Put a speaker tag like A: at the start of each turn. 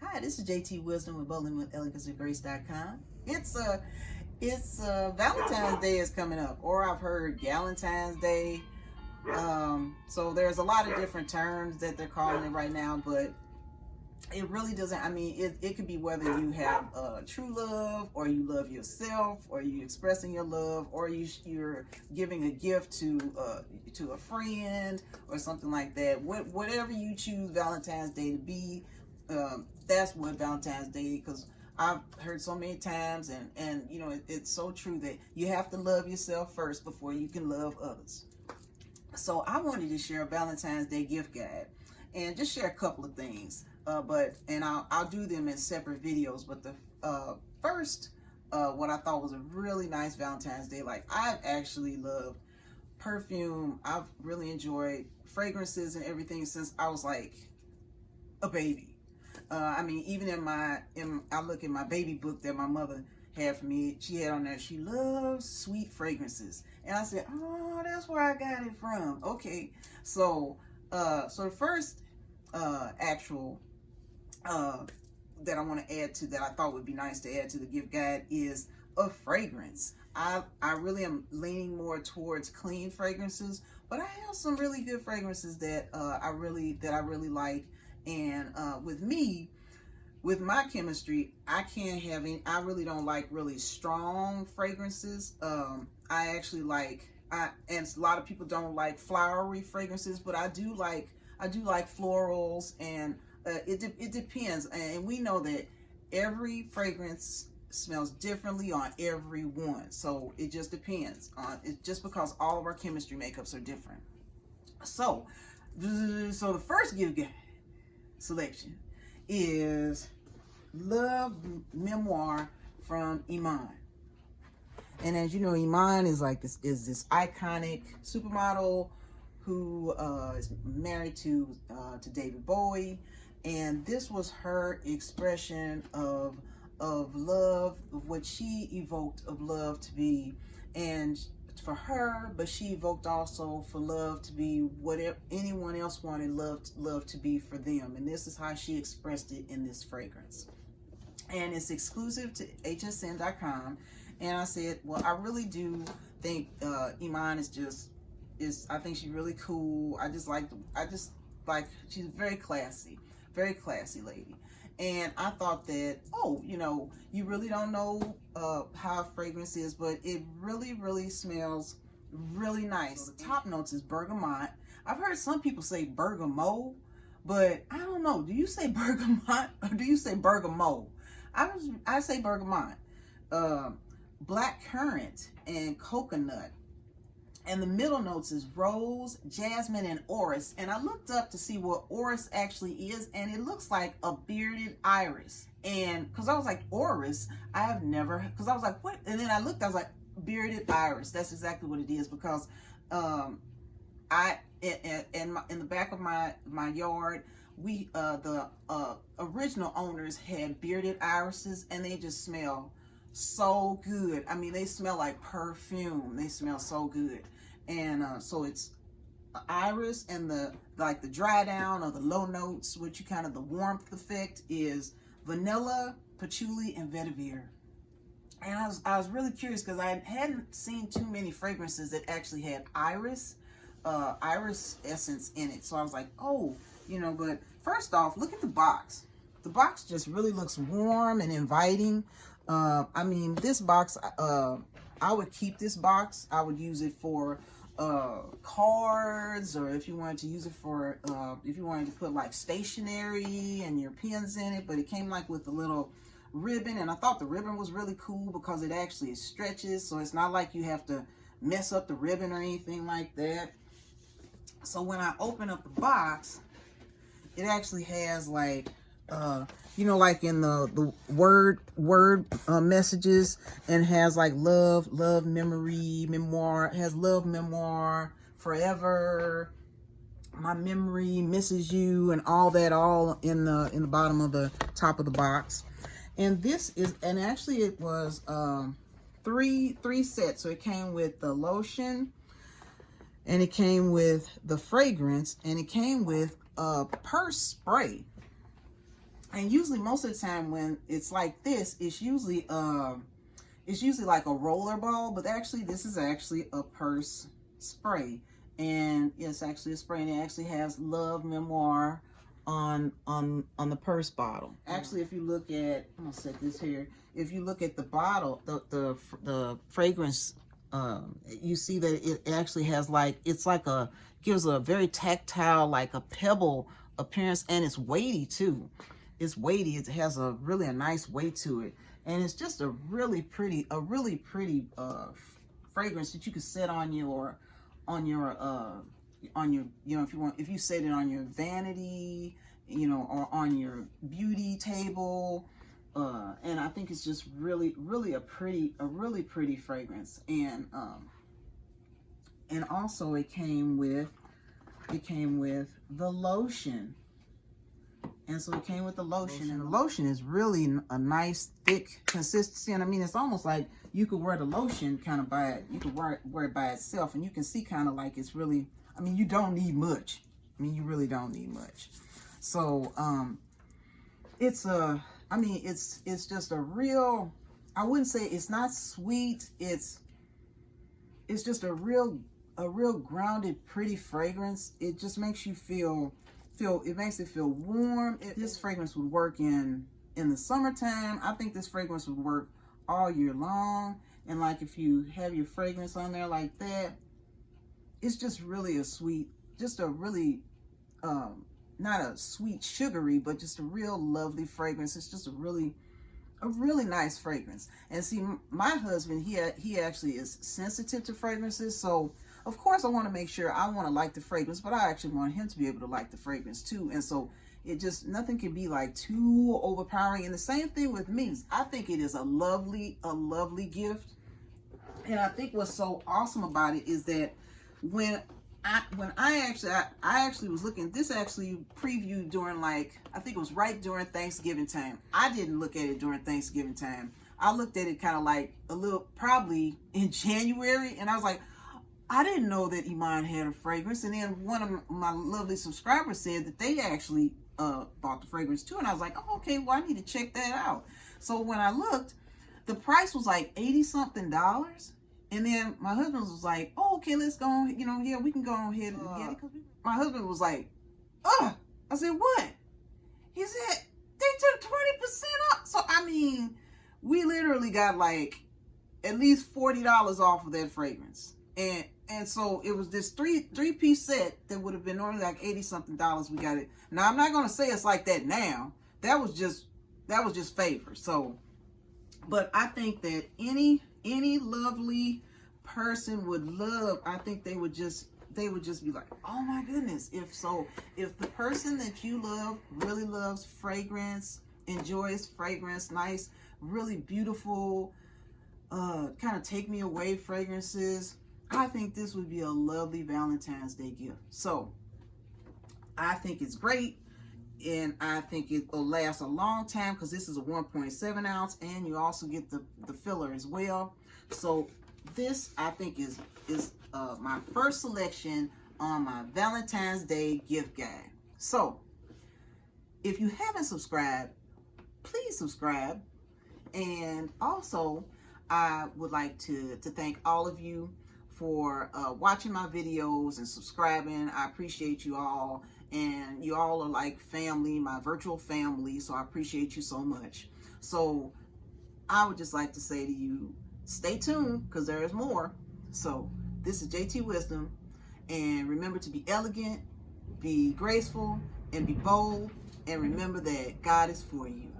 A: Hi, this is JT Wisdom with Bowling with EleganceWithGrace.com. It's Valentine's Day is coming up, or I've heard Galentine's Day. So there's a lot of different terms that they're calling it right now, but it really doesn't. I mean, it could be whether you have true love, or you love yourself, or you expressing your love, or you're giving a gift to a friend or something like that. Whatever you choose Valentine's Day to be, that's what Valentine's Day. Because I've heard so many times, and you know, it's so true that you have to love yourself first before you can love others. So I wanted to share a Valentine's Day gift guide and just share a couple of things. I'll do them in separate videos. But the first, what I thought was a really nice Valentine's Day, like I've actually loved perfume. I've really enjoyed fragrances and everything since I was like a baby. I mean, even I look at my baby book that my mother had for me, she had on there, she loves sweet fragrances. And I said, oh, that's where I got it from. Okay. So the first actual that I want to add to, that I thought would be nice to add to the gift guide, is a fragrance. I really am leaning more towards clean fragrances, but I have some really good fragrances that I really like. And with my chemistry, I can't have any. I really don't like really strong fragrances. I actually like, and a lot of people don't like flowery fragrances, but I do like florals, and it depends. And we know that every fragrance smells differently on everyone, so it just depends on it, just because all of our chemistry makeups are different. So the first gift guide selection is Love Memoir from Iman. And as you know, Iman is like this iconic supermodel who is married to David Bowie, and this was her expression of love, of what she evoked of love to be, and for her, but she evoked also for love to be whatever anyone else wanted love to be for them. And this is how she expressed it in this fragrance. And it's exclusive to hsn.com. And I said, well, I really do think Iman I think she's really cool. I just like she's very classy lady. And I thought that, oh, you know, you really don't know how a fragrance is, but it really smells really nice. So the top notes is bergamot. I've heard some people say bergamot, but I don't know. Do you say bergamot or do you say bergamot? I say bergamot. Black currant and coconut. And the middle notes is rose, jasmine, and orris. And I looked up to see what orris actually is, and it looks like a bearded iris. And because I was like, orris, I have never, because I was like, what? And then I looked, I was like, bearded iris. That's exactly what it is, because in the back of my yard, the original owners had bearded irises, and they just smell so good. I mean, they smell like perfume. They smell so good. And so it's iris, and the dry down or the low notes, which you kind of the warmth effect, is vanilla, patchouli, and vetiver. And I was really curious because I hadn't seen too many fragrances that actually had iris essence in it. So I was like, oh, you know. But first off, look at the box. The box just really looks warm and inviting. I mean, this box, I would keep this box. I would use it for cards, or if you wanted to use it for, if you wanted to put like stationery and your pens in it. But it came like with a little ribbon, and I thought the ribbon was really cool because it actually stretches, so it's not like you have to mess up the ribbon or anything like that. So when I open up the box, it actually has like, you know, like in the word messages, and has like love memoir. It has love memoir, forever, my memory misses you, and all that, all in the bottom of the top of the box. And this is, and actually it was three sets. So it came with the lotion, and it came with the fragrance, and it came with a purse spray. And usually most of the time when it's like this, it's usually like a roller ball, but actually this is actually a purse spray. And it's actually a spray, and it actually has Love Memoir on the purse bottle. Actually, if you look at, I'm gonna set this here. If you look at the bottle, the fragrance, you see that it actually has like, it's like gives a very tactile, like a pebble appearance, and it's weighty too. It's weighty. It has a nice weight to it, and it's just a really pretty fragrance that you could set on your if you set it on your vanity, or on your beauty table, and I think it's just really a really pretty fragrance. And also it came with the lotion. And so it came with the lotion, and the lotion is really a nice thick consistency. And I mean, it's almost like you could wear the lotion kind of you could wear it by itself, and you can see kind of like it's really, I mean, you don't need much. I mean, you really don't need much. So, it's just a real, I wouldn't say it's not sweet. It's just a real grounded, pretty fragrance. It just makes you it makes it feel warm. This fragrance would work in the summertime. I think this fragrance would work all year long. And like if you have your fragrance on there like that, it's just really a sweet, just a really, not a sweet sugary, but just a real lovely fragrance. It's just a really nice fragrance. And see, my husband, he actually is sensitive to fragrances. So of course I want to make sure I want to like the fragrance, but I actually want him to be able to like the fragrance too. And so it just, nothing can be like too overpowering. And the same thing with me. I think it is a lovely gift. And I think what's so awesome about it is that when I actually was looking, this actually previewed during, like, I think it was right during Thanksgiving time. I didn't look at it during Thanksgiving time. I looked at it kind of like a little, probably in January, and I was like, I didn't know that Iman had a fragrance. And then one of my lovely subscribers said that they actually bought the fragrance too. And I was like, oh, okay, well, I need to check that out. So when I looked, the price was like $80-something. And then my husband was like, oh, okay, let's go on, yeah, we can go on ahead and get it. My husband was like, I said, what? He said, they took 20% off. So, I mean, we literally got like at least $40 off of that fragrance. And so it was this three-piece set that would have been normally like $80-something. We got it. Now, I'm not going to say it's like that now. That was just favor. So, but I think that any lovely person would love, I think they would just be like, oh my goodness. If the person that you love really loves fragrance, enjoys fragrance, nice, really beautiful, kind of take me away fragrances, I think this would be a lovely Valentine's Day gift. So I think it's great. And I think it will last a long time because this is a 1.7 ounce, and you also get the filler as well. So this, I think, is my first selection on my Valentine's Day gift guide. So if you haven't subscribed, please subscribe. And also, I would like to thank all of you for watching my videos and subscribing. I appreciate you all. And you all are like family, my virtual family, so I appreciate you so much. So I would just like to say to you, stay tuned, because there is more. So this is JT Wisdom, and remember to be elegant, be graceful, and be bold, and remember that God is for you.